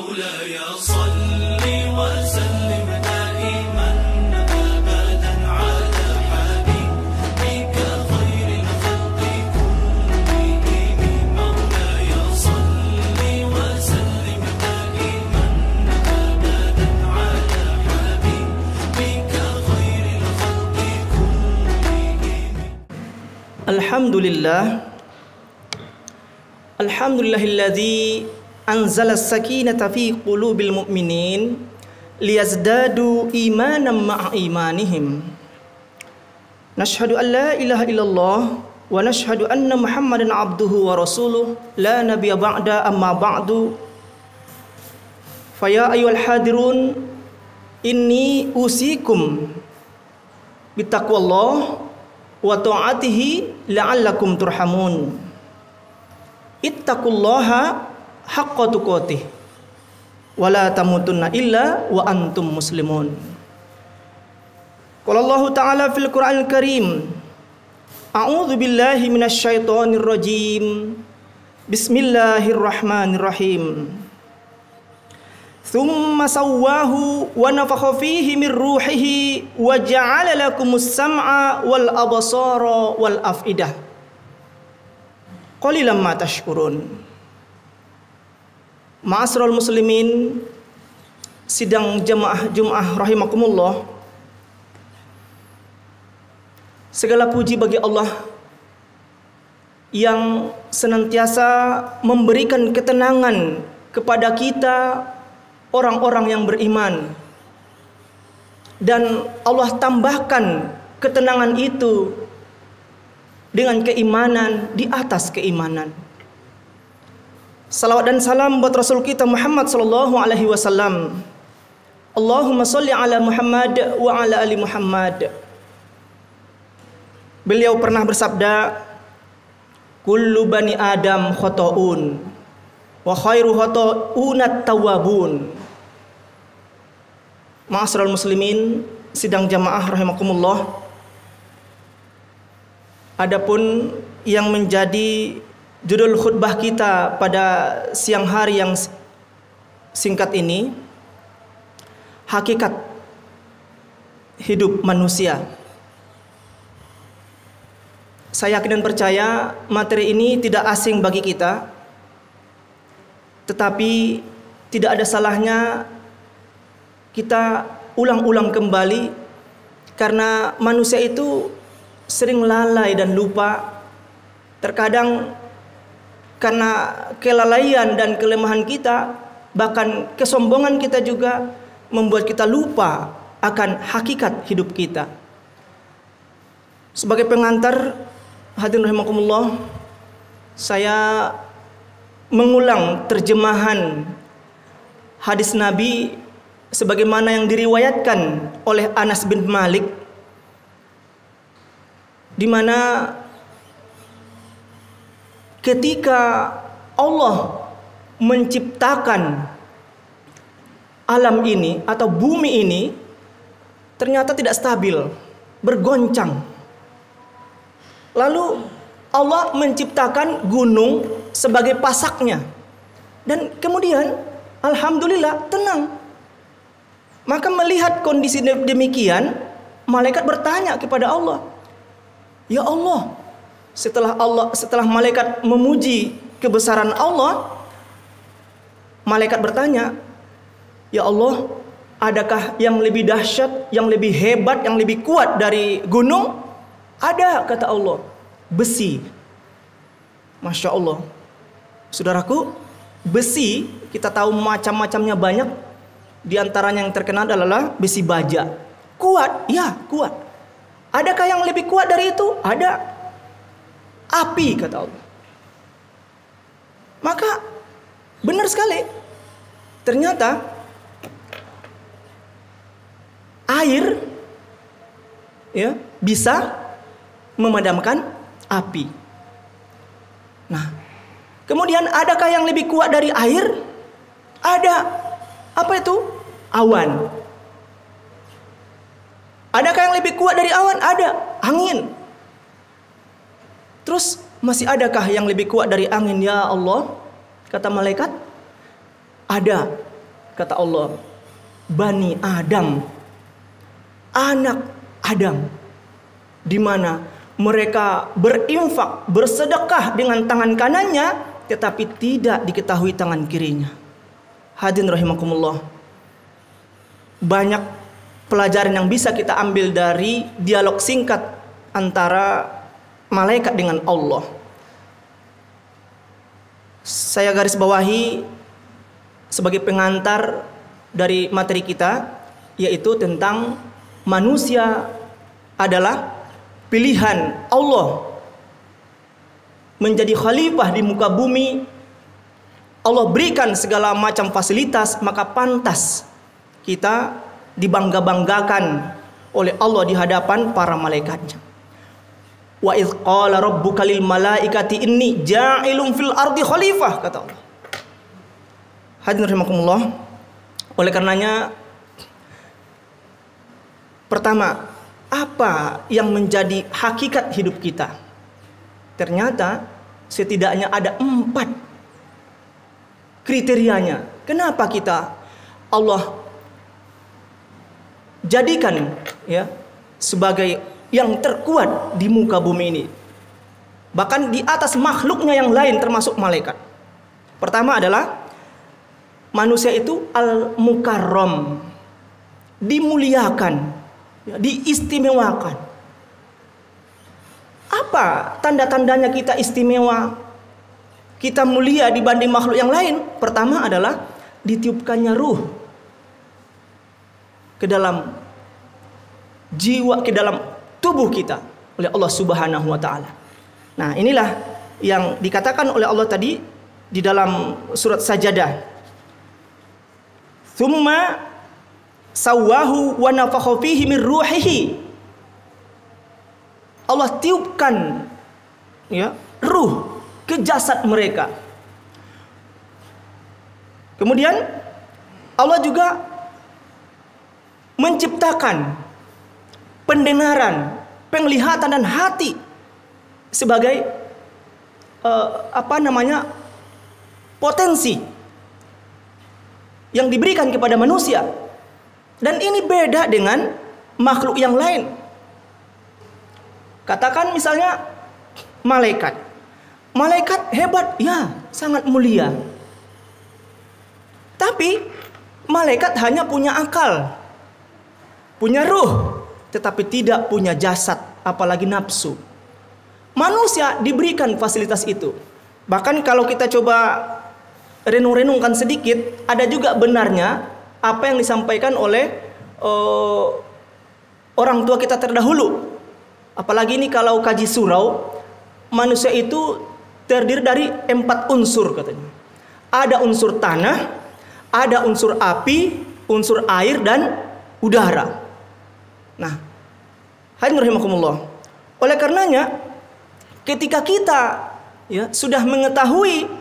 مولاي صل وسلم دائما أبدا على حبيبك خير الخلق كلهم مولاي صل وسلم دائما أبدا على حبيبك خير الخلق كلهم. الحمد لله Alhamdulillahilladzi anzala as-sakinata fi qulubil mu'minin liyazdadu imanan ma'a imanihim. Nashhadu an la ilaha illallah wa nashhadu anna Muhammadan abduhu wa rasuluh la nabiyya ba'da amma ba'du. Fa ya ayyuhal hadirun inni usikum bittaqwallah wa ta'atihi la'allakum turhamun. Ittaqullaha haqqa tuqatih wa la tamutunna illa wa antum muslimun. Qala Allah Ta'ala fil Qur'anil Karim, A'udzu billahi minasyaitonir rajim. Bismillahirrahmanirrahim. Tsumma sawwahu wa nafakha fihi min ruhihi wa ja'ala lakumus sam'a wal absara wal af'idah. Qalilan ma tashkurun. Ma'asyiral muslimin, sidang jamaah Jumat rahimakumullah. Segala puji bagi Allah yang senantiasa memberikan ketenangan kepada kita orang-orang yang beriman. Dan Allah tambahkan ketenangan itu dengan keimanan di atas keimanan. Salawat dan salam buat Rasul kita Muhammad sallallahu alaihi wasallam. Allahumma sholli ala Muhammad wa ala ali Muhammad. Beliau pernah bersabda, kullu bani Adam khata'un wa khairu khata'unat tawwabun. Ma'asyiral muslimin, sidang jamaah rahimakumullah. Adapun yang menjadi judul khutbah kita pada siang hari yang singkat ini, hakikat hidup manusia. Saya yakin dan percaya materi ini tidak asing bagi kita, tetapi tidak ada salahnya kita ulang-ulang kembali, karena manusia itu sering lalai dan lupa. Terkadang karena kelalaian dan kelemahan kita, bahkan kesombongan kita juga membuat kita lupa akan hakikat hidup kita. Sebagai pengantar, hadirin rahimakumullah, saya mengulang terjemahan hadis Nabi sebagaimana yang diriwayatkan oleh Anas bin Malik, di mana ketika Allah menciptakan alam ini atau bumi ini, ternyata tidak stabil, bergoncang. Lalu Allah menciptakan gunung sebagai pasaknya, dan kemudian alhamdulillah tenang. Maka melihat kondisi demikian, malaikat bertanya kepada Allah, ya Allah, setelah malaikat memuji kebesaran Allah, malaikat bertanya, ya Allah, adakah yang lebih dahsyat, yang lebih hebat, yang lebih kuat dari gunung? Ada, kata Allah, besi. Masya Allah. Saudaraku, besi kita tahu macam-macamnya banyak. Di antaranya yang terkenal adalah besi baja. Kuat, ya kuat. Adakah yang lebih kuat dari itu? Ada. Api, kata Allah. Maka benar sekali. Ternyata air ya bisa memadamkan api. Nah, kemudian adakah yang lebih kuat dari air? Ada. Apa itu? Awan. Adakah yang lebih kuat dari awan? Ada. Angin. Terus masih adakah yang lebih kuat dari angin? Ya Allah, kata malaikat, ada. kata Allah, Bani Adam, anak Adam, di mana mereka berinfak, bersedekah dengan tangan kanannya, tetapi tidak diketahui tangan kirinya. Hadirin rahimakumullah, banyak pelajaran yang bisa kita ambil dari dialog singkat antara malaikat dengan Allah. Saya garis bawahi sebagai pengantar dari materi kita, yaitu tentang manusia adalah pilihan Allah menjadi khalifah di muka bumi. Allah berikan segala macam fasilitas, maka pantas kita dibangga-banggakan oleh Allah di hadapan para malaikatnya. Wa idz qala rabbuka lil malaikati inni ja'ilun fil ardi khalifah, kata Allah. Hadirin rahimakumullah, oleh karenanya, pertama, apa yang menjadi hakikat hidup kita? Ternyata setidaknya ada 4 kriterianya. Kenapa kita Allah jadikan ya sebagai yang terkuat di muka bumi ini, bahkan di atas makhluknya yang lain termasuk malaikat. Pertama adalah manusia itu al-mukarram, dimuliakan, diistimewakan. Apa tanda-tandanya kita istimewa, kita mulia dibanding makhluk yang lain? Pertama adalah ditiupkannya ruh ke dalam jiwa, ke dalam tubuh kita oleh Allah Subhanahu wa taala. Nah, inilah yang dikatakan oleh Allah tadi di dalam surat Sajadah. Tsumma sawwahu wa nafakha fihi min ruhihi. Allah tiupkan ya ruh ke jasad mereka. Kemudian Allah juga menciptakan pendengaran, penglihatan dan hati sebagai potensi yang diberikan kepada manusia. Dan ini beda dengan makhluk yang lain. Katakan misalnya malaikat. Malaikat hebat, ya, sangat mulia. Tapi malaikat hanya punya akal, punya ruh, tetapi tidak punya jasad, apalagi nafsu. Manusia diberikan fasilitas itu. Bahkan kalau kita coba renung-renungkan sedikit, ada juga benarnya apa yang disampaikan oleh orang tua kita terdahulu. Apalagi ini kalau kaji surau, manusia itu terdiri dari 4 unsur katanya. Ada unsur tanah, ada unsur api, unsur air dan udara. Nah, hadirin rahimakumullah, oleh karenanya ketika kita ya sudah mengetahui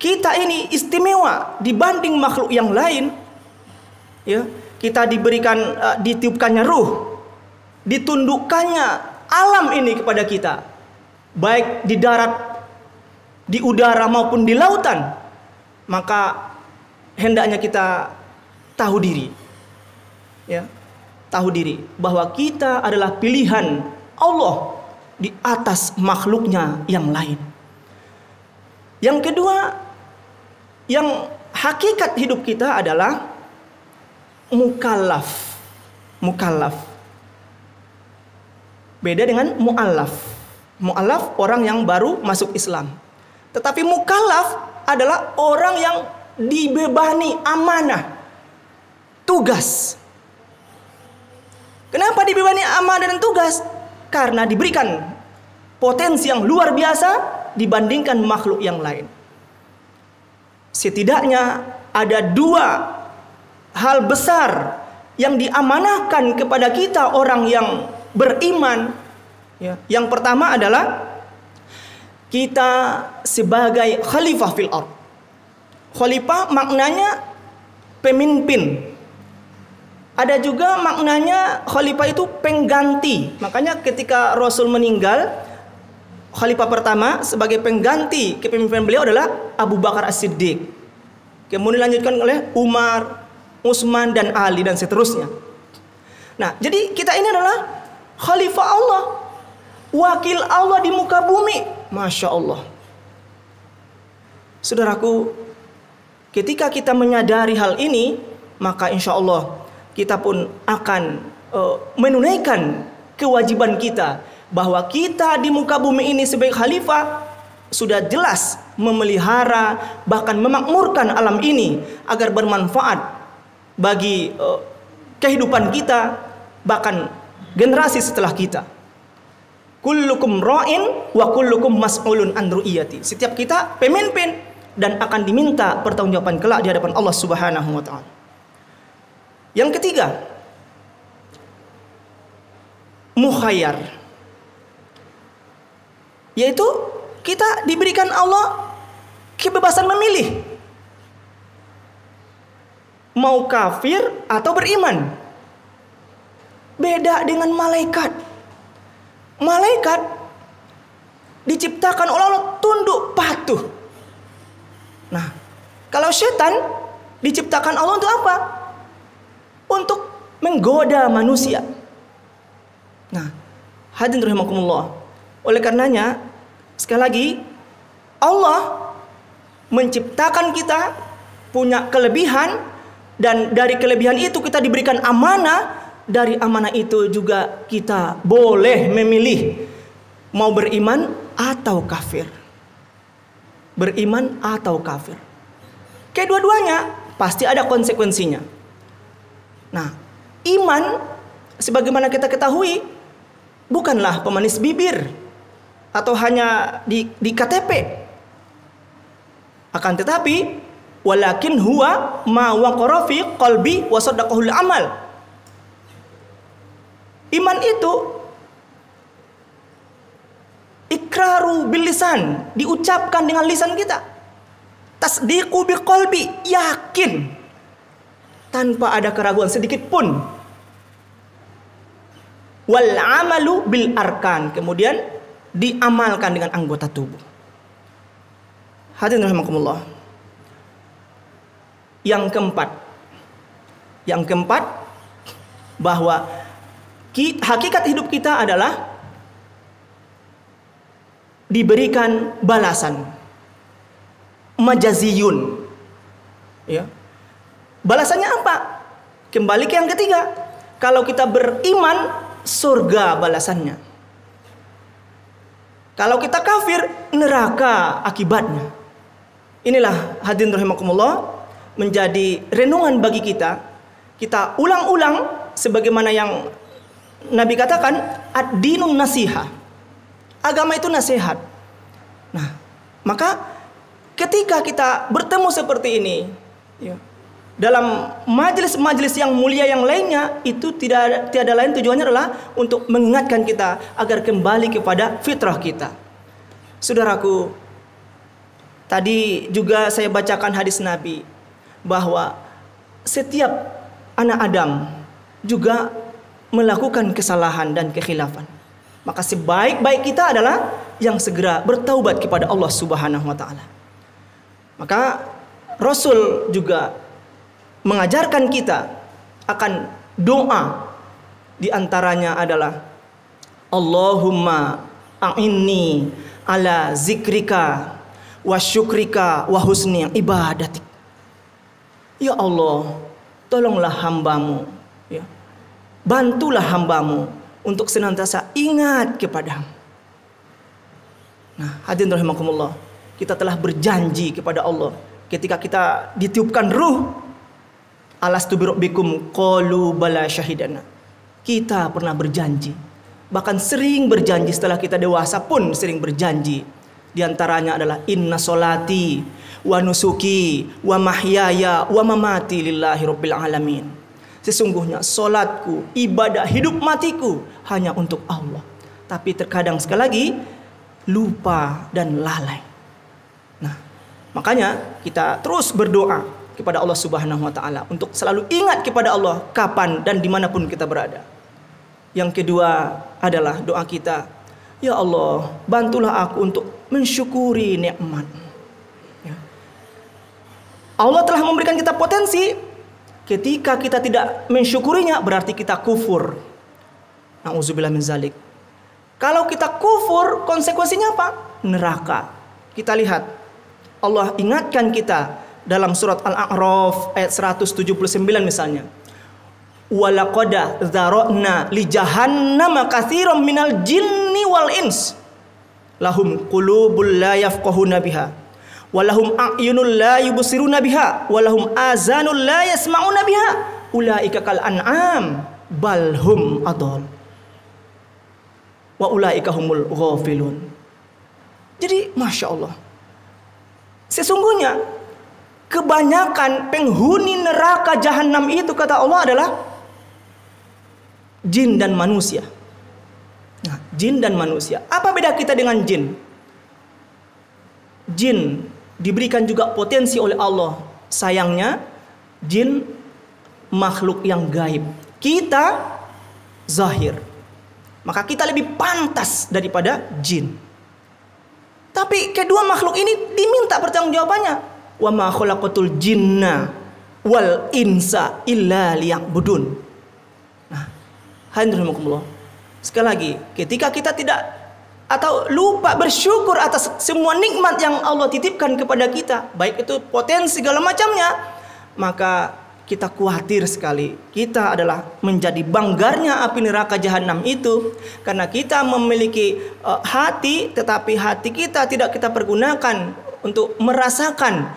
kita ini istimewa dibanding makhluk yang lain, ya, kita diberikan ditiupkannya ruh, ditundukkannya alam ini kepada kita, baik di darat, di udara maupun di lautan, maka hendaknya kita tahu diri, ya, tahu diri bahwa kita adalah pilihan Allah di atas makhluknya yang lain. Yang kedua, yang hakikat hidup kita adalah mukallaf. Mukallaf beda dengan mu'allaf. Mu'allaf orang yang baru masuk Islam. Tetapi mukallaf adalah orang yang dibebani amanah, tugas. Kenapa dibebani amanah dan tugas? Karena diberikan potensi yang luar biasa dibandingkan makhluk yang lain. Setidaknya ada 2 hal besar yang diamanahkan kepada kita orang yang beriman. Ya. Yang pertama adalah kita sebagai khalifah fil ardh. Khalifah maknanya pemimpin. Ada juga maknanya khalifah itu pengganti. Makanya ketika Rasul meninggal, khalifah pertama sebagai pengganti kepemimpinan beliau adalah Abu Bakar As-Siddiq. Kemudian dilanjutkan oleh Umar, Utsman dan Ali dan seterusnya. Nah, jadi kita ini adalah khalifah Allah, wakil Allah di muka bumi. Masya Allah. Saudaraku, ketika kita menyadari hal ini, maka insya Allah kita pun akan menunaikan kewajiban kita, bahwa kita di muka bumi ini sebagai khalifah sudah jelas memelihara bahkan memakmurkan alam ini agar bermanfaat bagi kehidupan kita bahkan generasi setelah kita. Kullukum ra'in wa kullukum mas'ulun an ru'iyati. Setiap kita pemimpin dan akan diminta pertanggungjawaban kelak di hadapan Allah Subhanahu wa taala. Yang ketiga, mukhayyar, yaitu kita diberikan Allah kebebasan memilih mau kafir atau beriman. Beda dengan malaikat. Malaikat diciptakan oleh Allah tunduk patuh. Nah, kalau setan diciptakan Allah untuk apa? Untuk menggoda manusia. Nah, hadirin rahimakumullah. Oleh karenanya, sekali lagi, Allah menciptakan kita punya kelebihan, dan dari kelebihan itu kita diberikan amanah. Dari amanah itu juga kita boleh memilih mau beriman atau kafir. Beriman atau kafir. Kedua-duanya pasti ada konsekuensinya. Nah, iman sebagaimana kita ketahui bukanlah pemanis bibir atau hanya di KTP. Akan tetapi walakin huwa ma waqara fi qalbi wa saddaqahul amal. Iman itu ikraru bil lisan, diucapkan dengan lisan kita. Tasdiqu bi qalbi, yakin tanpa ada keraguan sedikit pun. Wal amalu bil arkan, kemudian diamalkan dengan anggota tubuh. Hadirin rahimakumullah. Yang keempat bahwa hakikat hidup kita adalah diberikan balasan majaziyun, ya. Balasannya apa? Kembali ke yang ketiga. Kalau kita beriman, surga balasannya. Kalau kita kafir, neraka akibatnya. Inilah hadirin rahimakumullah menjadi renungan bagi kita. Kita ulang-ulang sebagaimana yang Nabi katakan, ad-dinun nasihah. Agama itu nasihat. Nah, maka ketika kita bertemu seperti ini, ya, dalam majelis-majelis yang mulia yang lainnya, itu tiada lain tujuannya adalah untuk mengingatkan kita agar kembali kepada fitrah kita. Saudaraku, tadi juga saya bacakan hadis Nabi bahwa setiap anak Adam juga melakukan kesalahan dan kekhilafan. Maka sebaik-baik kita adalah yang segera bertaubat kepada Allah Subhanahu wa taala. Maka Rasul juga mengajarkan kita akan doa, di antaranya adalah Allahumma a'inni ala zikrika wa syukrika wa husni ibadatik. Ya Allah, tolonglah hambamu, ya. Bantulah hambamu untuk senantiasa ingat kepadamu. Nah, hadirin rahimakumullah, kita telah berjanji kepada Allah ketika kita ditiupkan ruh, alastu birabbikum qalu bala syahidana. Kita pernah berjanji, bahkan sering berjanji setelah kita dewasa pun sering berjanji. Di antaranya adalah inna solati wa nusuki wa mahyaya wa mamati lillahi rabbil alamin. Sesungguhnya solatku, ibadah hidup matiku hanya untuk Allah. Tapi terkadang sekali lagi lupa dan lalai. Nah, makanya kita terus berdoa kepada Allah Subhanahu wa taala untuk selalu ingat kepada Allah kapan dan dimanapun kita berada. Yang kedua adalah doa kita, ya Allah, bantulah aku untuk mensyukuri nikmat. Ya. Allah telah memberikan kita potensi. Ketika kita tidak mensyukurinya, berarti kita kufur. Na'udzubillah min zalik. Kalau kita kufur, konsekuensinya apa? Neraka. Kita lihat, Allah ingatkan kita dalam surat Al-A'raf ayat 179 misalnya. Walaqad dzara'na li jahannama katsiran minal jinni wal ins. Lahum qulubul la yafqahuna biha, walahum a'yunul la yubsiruna biha, walahum azanul la yasma'una biha. Ulaika kal an'am bal hum adall. Wa ulaika humul ghafilun. Jadi Masya Allah, sesungguhnya kebanyakan penghuni neraka jahanam itu kata Allah adalah jin dan manusia. Nah, jin dan manusia. Apa beda kita dengan jin? Jin diberikan juga potensi oleh Allah. Sayangnya jin makhluk yang gaib. Kita zahir. Maka kita lebih pantas daripada jin. Tapi kedua makhluk ini diminta pertanggungjawabannya. Wa ma khalaqatul jinna wal insa illa liya'budun. Nah, hadirin, sekali lagi, ketika kita tidak atau lupa bersyukur atas semua nikmat yang Allah titipkan kepada kita, baik itu potensi segala macamnya, maka kita khawatir sekali. Kita adalah menjadi banggarnya api neraka jahanam itu, karena kita memiliki hati, tetapi hati kita tidak kita pergunakan untuk merasakan,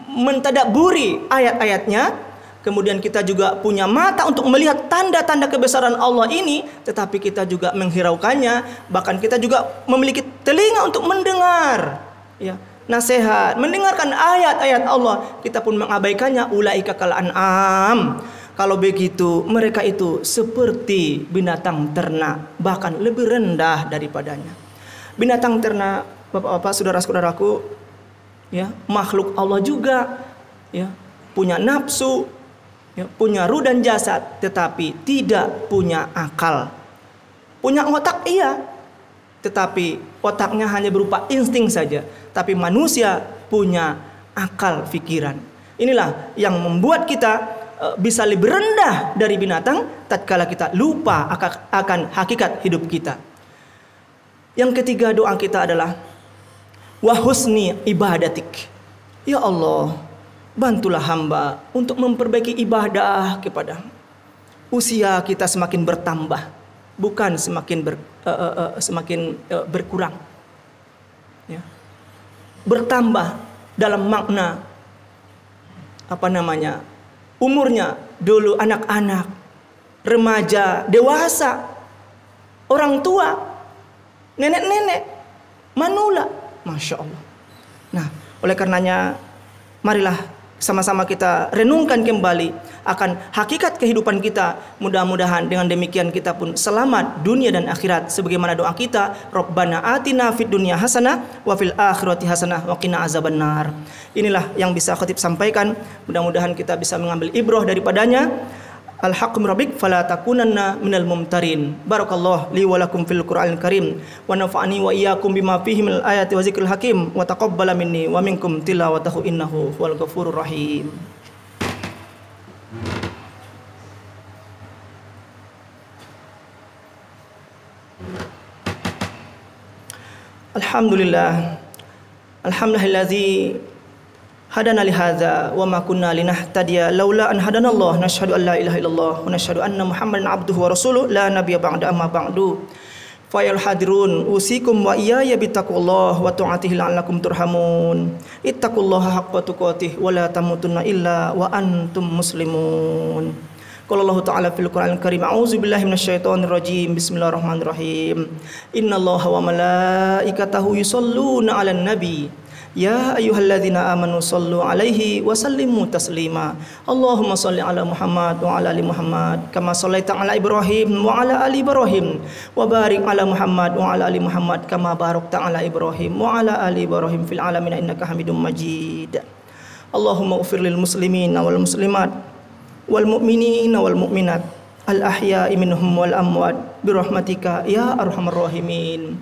mentadabburi ayat-ayatnya. Kemudian kita juga punya mata untuk melihat tanda-tanda kebesaran Allah ini, tetapi kita juga menghiraukannya. Bahkan kita juga memiliki telinga untuk mendengar, ya, nasihat, mendengarkan ayat-ayat Allah, kita pun mengabaikannya. Ulaika kal an'am. Kalau begitu mereka itu seperti binatang ternak, bahkan lebih rendah daripadanya. Binatang ternak, bapak-bapak, saudara-saudaraku, ya, makhluk Allah juga, ya, punya nafsu, ya, punya ruh dan jasad, tetapi tidak punya akal. Punya otak iya, tetapi otaknya hanya berupa insting saja. Tapi manusia punya akal pikiran. Inilah yang membuat kita bisa lebih rendah dari binatang tatkala kita lupa akan hakikat hidup kita. Yang ketiga doa kita adalah wa husni ibadatik. Ya Allah, bantulah hamba untuk memperbaiki ibadah kepada. Usia kita semakin bertambah, bukan semakin berkurang. Ya. Bertambah dalam makna umurnya. Dulu anak-anak, remaja, dewasa, orang tua, nenek-nenek, manula, Masya Allah. Nah, oleh karenanya marilah sama-sama kita renungkan kembali akan hakikat kehidupan kita. Mudah-mudahan dengan demikian kita pun selamat dunia dan akhirat. Sebagaimana doa kita, Rabbana atina fid dunya hasanah wa fil akhirati hasanah wa qina azabannar. Inilah yang bisa khatib sampaikan. Mudah-mudahan kita bisa mengambil ibrah daripadanya. Al-haqqu min rabbik fala takunanna minal mumtarin. Barakallahu li wa lakum fil Qur'anil Karim wa nafa'ani wa iyyakum bima fihi minal ayati wa zikril hakim wa taqabbala minni wa minkum tilawatahu innahu huwal ghafurur rahim. Alhamdulillah. Alhamdulillazi hadana li hadza wa ma kunna linahtadiya laula an hadanallah. Nasyhadu an la ilaha illallah wa nasyhadu anna Muhammadan abduhu wa rasuluh la nabiyya ba'da amma ba'du. Fa ya hadirun usikum wa iyaya bittaqullah wa ta'atihi la'allakum turhamun. Ittaqullaha haqqa tuqatih wa la tamutunna illa wa antum muslimun. Qala Allah Ta'ala fil Qur'anil Karim, a'udzu billahi minasyaitonir rajim. Bismillahirrahmanirrahim. Innallaha wa malaikatahu yusholluna 'alan nabi. Ya ayyuhalladzina amanu shallu 'alaihi wa sallimu taslima. Allahumma shalli 'ala Muhammad wa 'ala ali Muhammad kama shallaita 'ala Ibrahim wa 'ala ali Ibrahim wa barik 'ala Muhammad wa 'ala ali Muhammad kama barakta 'ala Ibrahim wa 'ala ali Ibrahim fil 'alamin innaka Hamidum Majid. Allahumma ighfir lil muslimina wal muslimat wal mu'minina wal mu'minat al ahya'i minhum wal amwat birahmatika ya arhamar rahimin.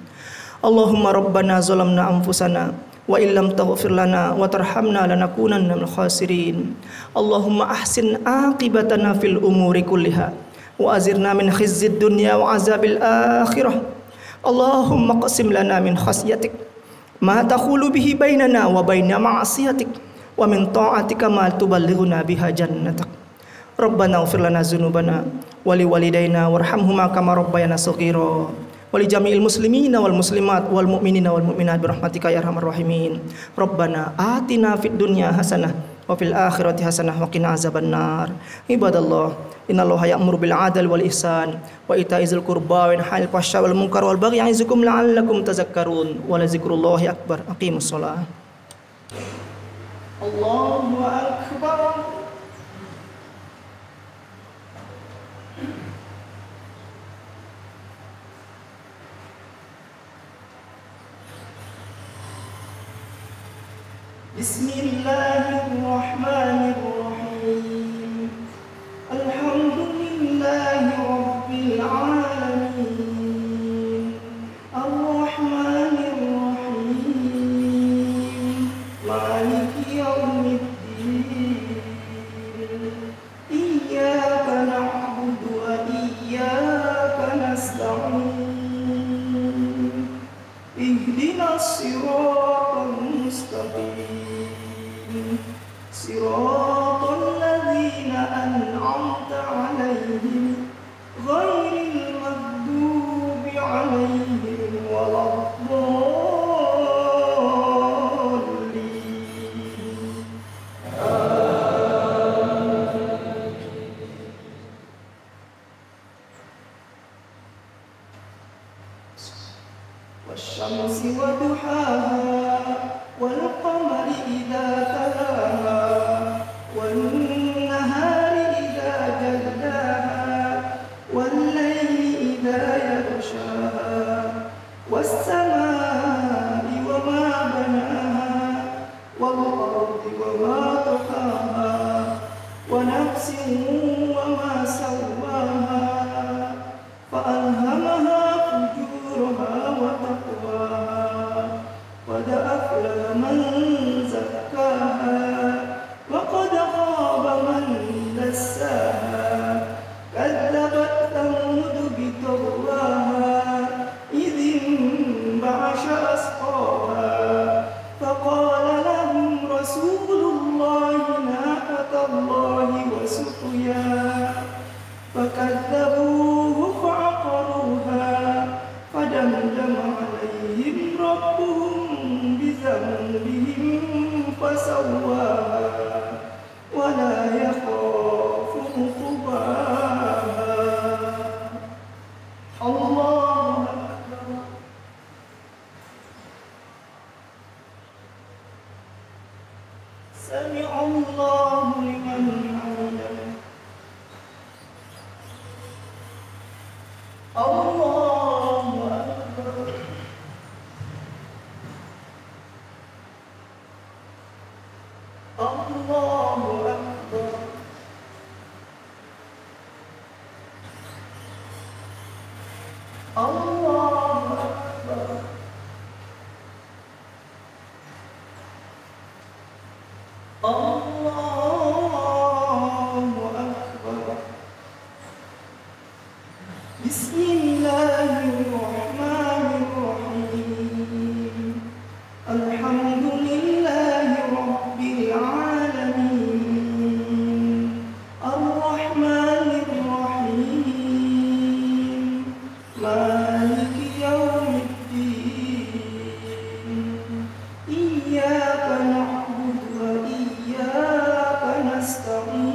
Allahumma rabbana zalamna anfusana wa illam taghfir lana wa tarhamna lanakunanna minal khasirin. Allahumma ahsin aqibatana fil umuri kulliha wa azirna min khizyid dunya wa azabil akhirah. Allahumma qasim lana min khasyatik ma takhulu bihi bainana wa baina ma'asiyatik wa min ta'atika ma tuballighuna biha jannatak. Rabbana ighfir lana dzunubana wa liwalidayna warhamhuma kama rabbayana shaghira. Wali jami'il muslimina wal muslimat wal mu'minina wal mu'minat birahmatika ya arhamar rahimin. Rabbana atina fid dunya hasanah wa fil akhirati hasanah wa qina azabannar. Ibadallah, innallaha ya'muru bil 'adli wal ihsan wa ita'i dzil qurba wa yanha 'anil fahsya'i wal munkari wal baghi ya'izukum la'allakum tadhakkarun. Wa la dzikrullahi akbar. Aqimus shalah. Allahu akbar. Bismillahirrahmanirrahim. Alhamdulillahi rabbil alamin. Arrahmanir rahim. Maliki yaumiddin. Iyyaka na'budu wa iyyaka nasta'in. Ihdinas siratal mustaqim. Siratal ladzina an'amta 'alaihim ghairil maghdubi 'alaihim waladdallin. Wasyamsi wa duhaha wal qamari idza talaha wan nahari idza jallaha wal layli idza yaghshaha was samaa'i wa ma banaha wal ardi wa ma tahaha wa nafsin wa ma sawwaha fa alhamaha fujuraha wa taqwaha. Qad aflaha man zakkaha wa qad khaba man dassaha. Kadzabat Thamud bitarraha idh ba'asha asqaha faqala lahum rasulullahi naqatallahi wa suqyaha fakadzabuhu fa'aqaruha fadamdama 'alaihim rabbuhum bizambihim fasawwaha wa la yakhafu 'uqbaha. Allahu akbar. Sami'allahu liman hamidah. Allahu akbar. Allahu akbar. Allahu akbar. Allahu akbar. Bismillahirrahmanirrahim. Alhamdulillahi rabbil alamin. Arrahmanir rahim. Maliki yaumiddin. Iyyaka na'budu wa iyyaka nasta'in.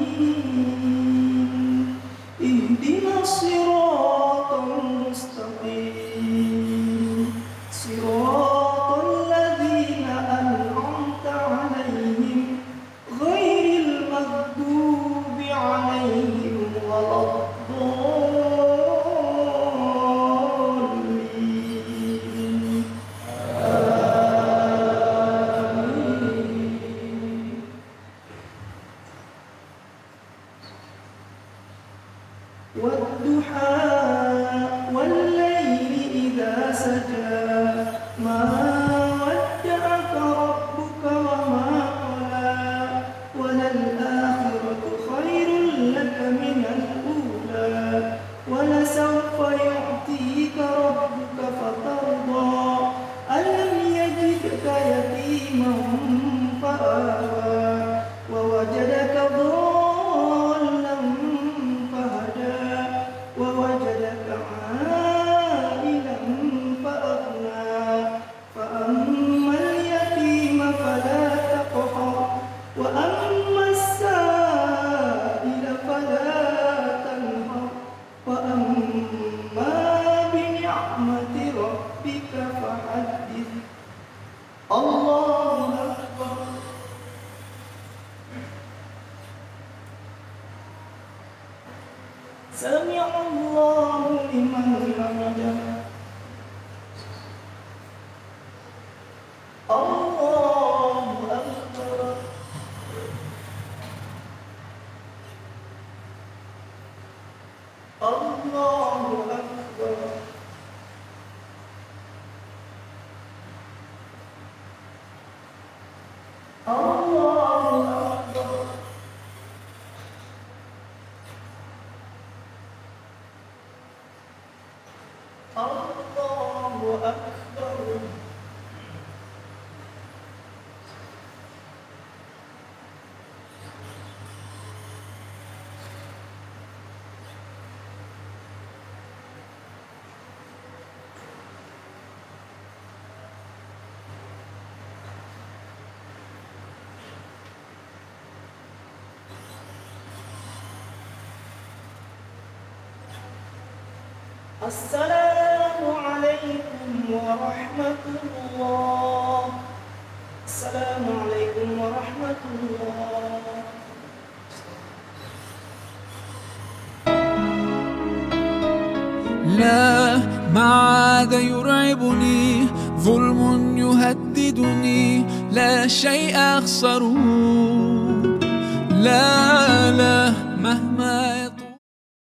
Ihdinas siratal mustaqim. Siratal ladzina an'amta 'alaihim ghairil maghdubi 'alaihim waladdallin. Amin. Wadduha wal layli idza saja ma wadda'aka Sami'allahu liman hamidah. Allahu akbar. Allahu akbar. Allahu akbar. Allahu akbar. Assalamualaikum warahmatullah. Assalamualaikum warahmatullah. لا ما عاد يرعبني ظلم يهددني لا شيء أخسره لا